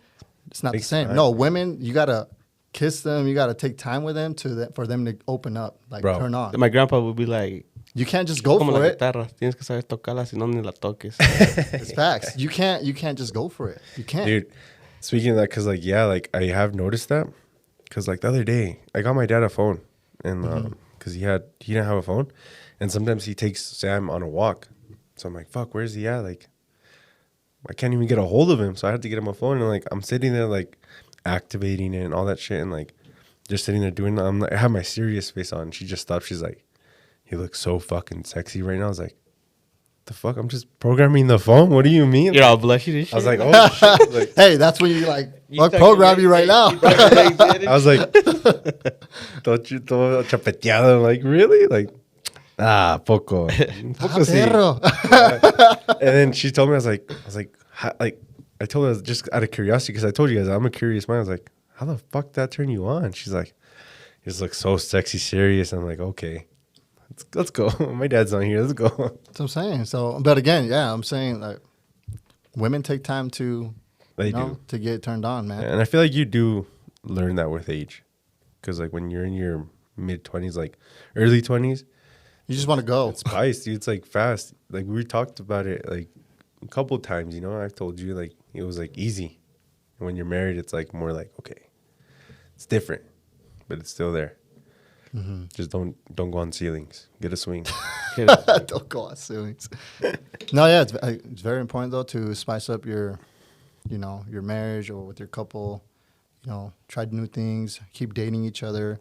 it's not the same. No, women, you gotta kiss them. You gotta take time with them for them to open up, like turn on. My grandpa would be like, You can't just go como for la it. guitarra, tienes que saber tocarla, si no ni la toques. It's facts. You can't just go for it. You can't. Dude, speaking of that, because I have noticed that. Because the other day, I got my dad a phone. And because he didn't have a phone. And sometimes he takes Sam on a walk. So I'm like, fuck, where's he at? I can't even get a hold of him. So I had to get him a phone. And I'm sitting there activating it and all that shit. And just sitting there doing that. I have my serious face on. She just stopped. She's like, he looks so fucking sexy right now. I was like, the fuck? I'm just programming the phone? What do you mean? You're all blushy and shit. I was like, oh shit. Hey, that's when I'll program you right now. I was like, don't you todo chapeteado? Really? Poco. Poco sí. And then she told me, I was like, I told her just out of curiosity, because I told you guys, I'm a curious man. I was like, how the fuck did that turn you on? She's like, he just looks so sexy, serious. I'm like, okay, let's go. My dad's not here. Let's go. That's what I'm saying. So, but again, yeah, I'm saying women take time to get turned on, man. And I feel like you do learn that with age, because when you're in your mid 20s, early 20s, you just want to go. It's spice, dude. It's fast. We talked about it a couple times. I've told you it was easy. And when you're married, it's more okay, it's different, but it's still there. Mm-hmm. Just don't go on ceilings. Get a swing. Don't go on ceilings. No, yeah, it's very important though to spice up your marriage or with your couple. Try new things. Keep dating each other.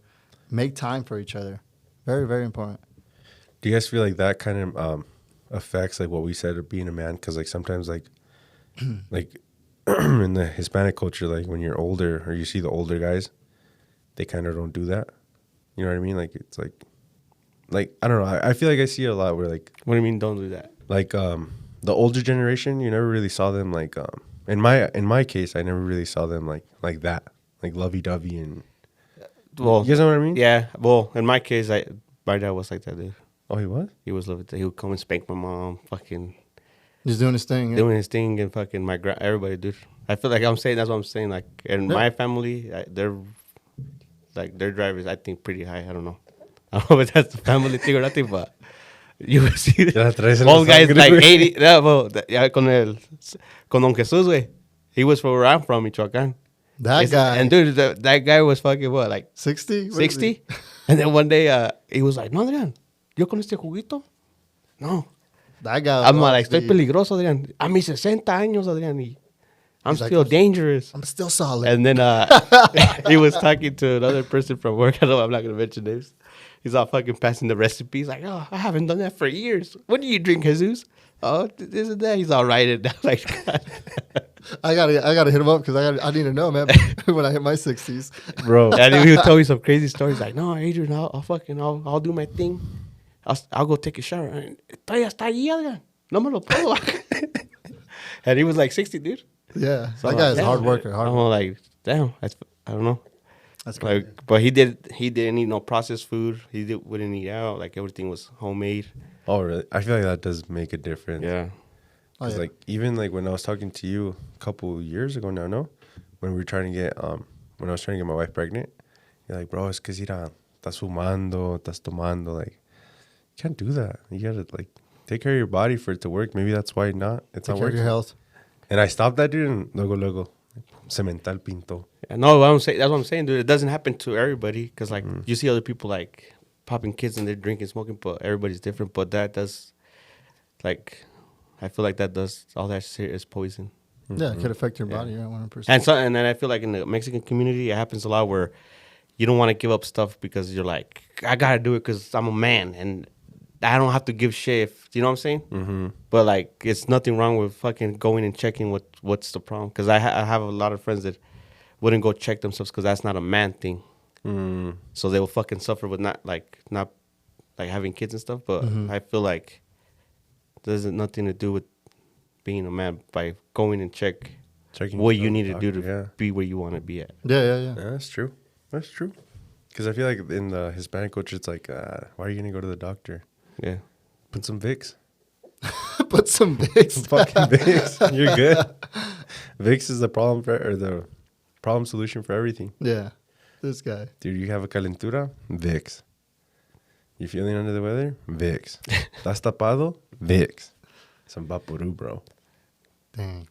Make time for each other. Very, very important. Do you guys feel like that kind of affects what we said of being a man? Because sometimes in the Hispanic culture, when you're older or you see the older guys, they kind of don't do that. You know what I mean? It's I don't know. I feel like I see it a lot where what do you mean don't do that? The older generation, you never really saw them in my case, I never really saw them like that, lovey dovey and. Well, you guys know what I mean? Yeah. Well, in my case, my dad was like that, dude. Oh, he was? He was loving that. He would come and spank my mom, fucking. Just doing his thing. Yeah. Doing his thing and fucking everybody, dude. I feel like I'm saying, that's what I'm saying. In my family, their drive is, I think, pretty high. I don't know if that's the family thing or nothing, but you will see old guys 80. Yeah, con Don Jesus, güey. He was from where I'm from, Michoacán. That guy. And dude, that guy was fucking what, 60? 60? And then one day he was like, no, Adrian, yo con este juguito? No. That guy. I'm estoy peligroso, Adrian. A mis 60 años, Adrian. Y I'm still dangerous. I'm still solid. And then he was talking to another person from work. I know I'm not going to mention names. He's all fucking passing the recipes. Like, oh, I haven't done that for years. What do you drink, Jesus? Oh, this and that. He's all writing down. God. I gotta hit him up because I need to know, man. When I hit my 60s, bro. And he would tell me some crazy stories. Like, no, Adrian, I'll do my thing. I'll go take a shower. Todavía está allí, Adrian. No me lo puedo. And he was 60, dude. Yeah, so that guy's a hard worker. I'm damn. I don't know. That's crazy. But he didn't eat no processed food. Wouldn't eat out. Everything was homemade. Oh, really? I feel like that does make a difference. Yeah. Because even when I was talking to you a couple years ago now, no? When we were trying to get, when I was trying to get my wife pregnant, you're like, bro, es que estás fumando, estás tomando. You can't do that. You gotta take care of your body for it to work. Maybe that's why it's not working. Take care of your health. And I stopped that, dude, and luego, cemental pinto. Yeah, no, that's what I'm saying, dude. It doesn't happen to everybody because, you see other people, popping kids and they're drinking, smoking, but everybody's different. But that does, I feel like that does, all that shit is poison. Yeah, it could affect your body, 100%. And then I feel like in the Mexican community, it happens a lot where you don't want to give up stuff because you're like, I got to do it because I'm a man and I don't have to give shit if, you know what I'm saying? Mm-hmm. But it's nothing wrong with fucking going and checking what's the problem. Because I have a lot of friends that wouldn't go check themselves because that's not a man thing. Mm. So they will fucking suffer with not having kids and stuff. But I feel like there's nothing to do with being a man by going and checking what you need to do to be where you want to be at. Yeah. That's true. That's true. Because I feel like in the Hispanic culture, it's like, why are you going to go to the doctor? Yeah. Put some Vicks. Put some Vicks. Fucking Vicks. You're good. Vicks is the problem solution for everything. Yeah. This guy. Dude, you have a calentura? Vicks. You feeling under the weather? Vicks. ¿Estás tapado? Vicks. Some Vaporub, bro. Dang.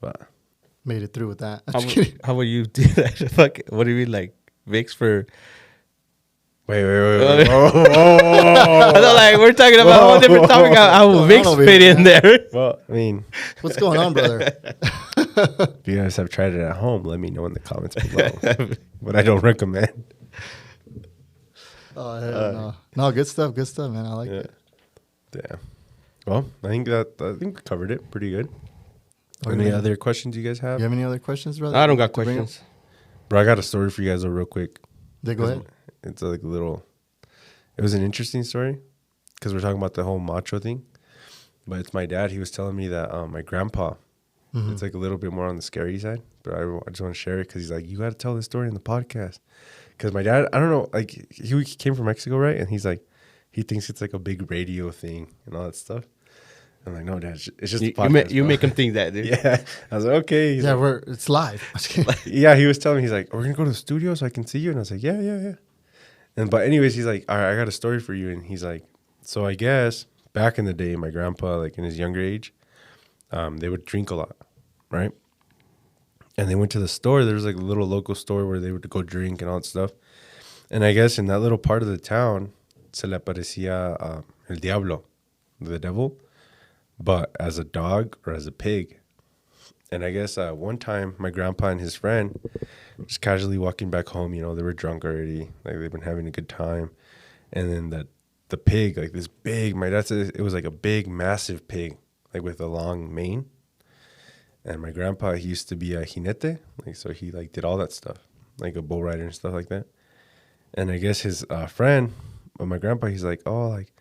But made it through with that. How would you do that? Fuck. What do you mean, like Vicks for? Wait. I thought like we're talking about a whole different topic. How Vicks fit in there? Well, I mean, what's going on, brother? If you guys have tried it at home, let me know in the comments below. But I don't recommend. Oh, hell no, good stuff, man. I like it. Yeah. Well, I think we covered it pretty good. Any other questions you guys have? You have any other questions, brother? I don't got questions. Bro, I got a story for you guys real quick. Yeah, go ahead. It's like it was an interesting story because we're talking about the whole macho thing. But it's my dad. He was telling me that my grandpa, it's like a little bit more on the scary side. But I just want to share it because he's like, you got to tell this story in the podcast. Because my dad, I don't know, like he came from Mexico, right? And he's like, he thinks it's like a big radio thing and all that stuff. I'm like, no, Dad, it's just a podcast. You make him think that, dude. Yeah. I was like, okay. He's like, it's live. Yeah, he was telling me, he's like, we're going to go to the studio so I can see you. And I was like, yeah. But anyways, he's like, all right, I got a story for you. And he's like, so I guess back in the day, my grandpa, like in his younger age, they would drink a lot, right? And they went to the store. There was like a little local store where they would go drink and all that stuff. And I guess in that little part of the town, se le aparecía el diablo, the devil, but as a dog or as a pig. And I guess one time my grandpa and his friend just casually walking back home, you know, they were drunk already. Like they've been having a good time. And then the pig, like this big, my dad said it was like a big, massive pig, like with a long mane. And my grandpa, he used to be a jinete. Like, so he like did all that stuff, like a bull rider and stuff like that. And I guess his friend, but my grandpa, he's like, oh, like,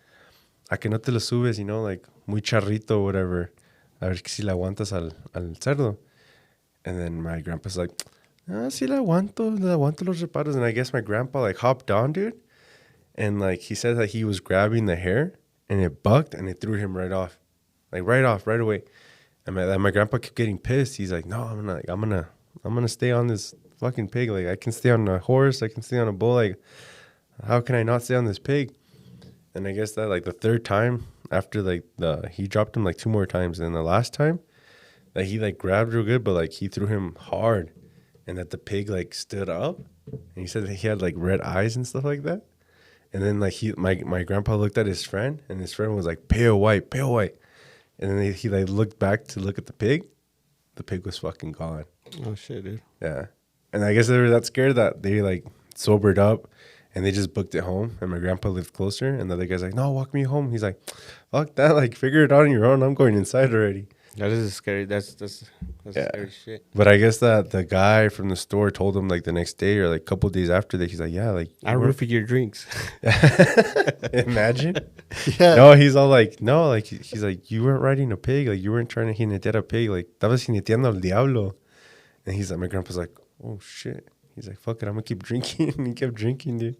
a que no te lo subes, you know, like, muy charrito or whatever. A ver si le aguantas al cerdo. And then my grandpa's like, si le aguanto los reparos. And I guess my grandpa, like, hopped on, dude. And, like, he said that he was grabbing the hair, and it bucked, and it threw him right off. Like, right away. And my grandpa kept getting pissed. He's like, no, I'm gonna stay on this fucking pig. Like, I can stay on a horse. I can stay on a bull. Like, how can I not stay on this pig? And I guess that, like, the third time after, like, he dropped him, like, 2 more times. And the last time that he, like, grabbed real good, but, like, he threw him hard. And that the pig, like, stood up. And he said that he had, like, red eyes and stuff like that. And then, like, my grandpa looked at his friend. And his friend was, like, pale white. And then he like, looked back to look at the pig. The pig was fucking gone. Oh, shit, dude. Yeah. And I guess they were that scared that they, like, sobered up. And they just booked it home. And my grandpa lived closer. And the other guy's like, no, walk me home. He's like, fuck that. Like, figure it out on your own. I'm going inside already. That is scary. That's scary shit. But I guess that the guy from the store told him, like, the next day or, like, a couple of days after that, he's like, yeah, like, I roofied your drinks. Imagine. Yeah. No, he's all like, no, like, he's like, you weren't riding a pig. Like, you weren't trying to jinetear a pig. Like, estabas jineteando al diablo. And he's like, my grandpa's like, oh, shit. He's like, fuck it, I'm going to keep drinking. And he kept drinking, dude.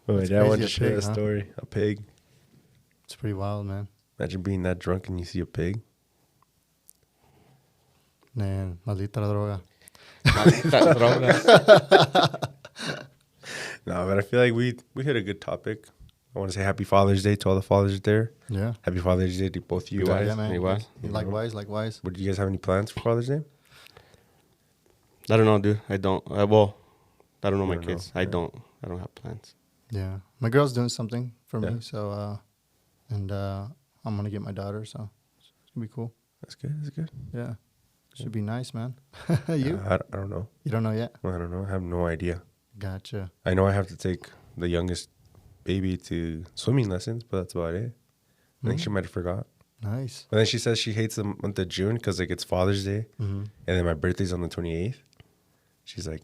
But my dad wanted to share a story. A pig. It's pretty wild, man. Imagine being that drunk and you see a pig. Man, maldita la droga. No, but I feel like we hit a good topic. I want to say Happy Father's Day to all the fathers there. Yeah. Happy Father's Day to both of you guys. Yeah, man. Likewise. Likewise. Would you guys have any plans for Father's Day? I don't know, dude. I don't. I don't know my kids. I don't have plans. Yeah. My girl's doing something for me, so and I'm gonna get my daughter, so it's gonna be cool. That's good. Yeah. Should be nice, man. You? I don't know. You don't know yet? I don't know. I have no idea. Gotcha. I know I have to take the youngest baby to swimming lessons, but that's about it. I think she might have forgot. Nice. But then she says she hates the month of June because, like, it's Father's Day. And then my birthday's on the 28th. She's like...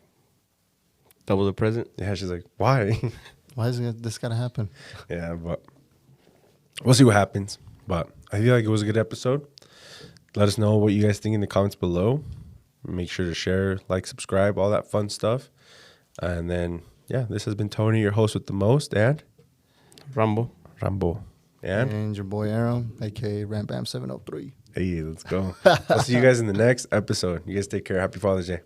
Double the present? Yeah, she's like, why? Why is this got to happen? Yeah, but we'll see what happens. But I feel like it was a good episode. Let us know what you guys think in the comments below. Make sure to share, like, subscribe, all that fun stuff. And then, yeah, this has been Tony, your host with the most, and Rambo. And your boy Aram, a.k.a. Rambam703. Hey, let's go. I'll see you guys in the next episode. You guys take care. Happy Father's Day.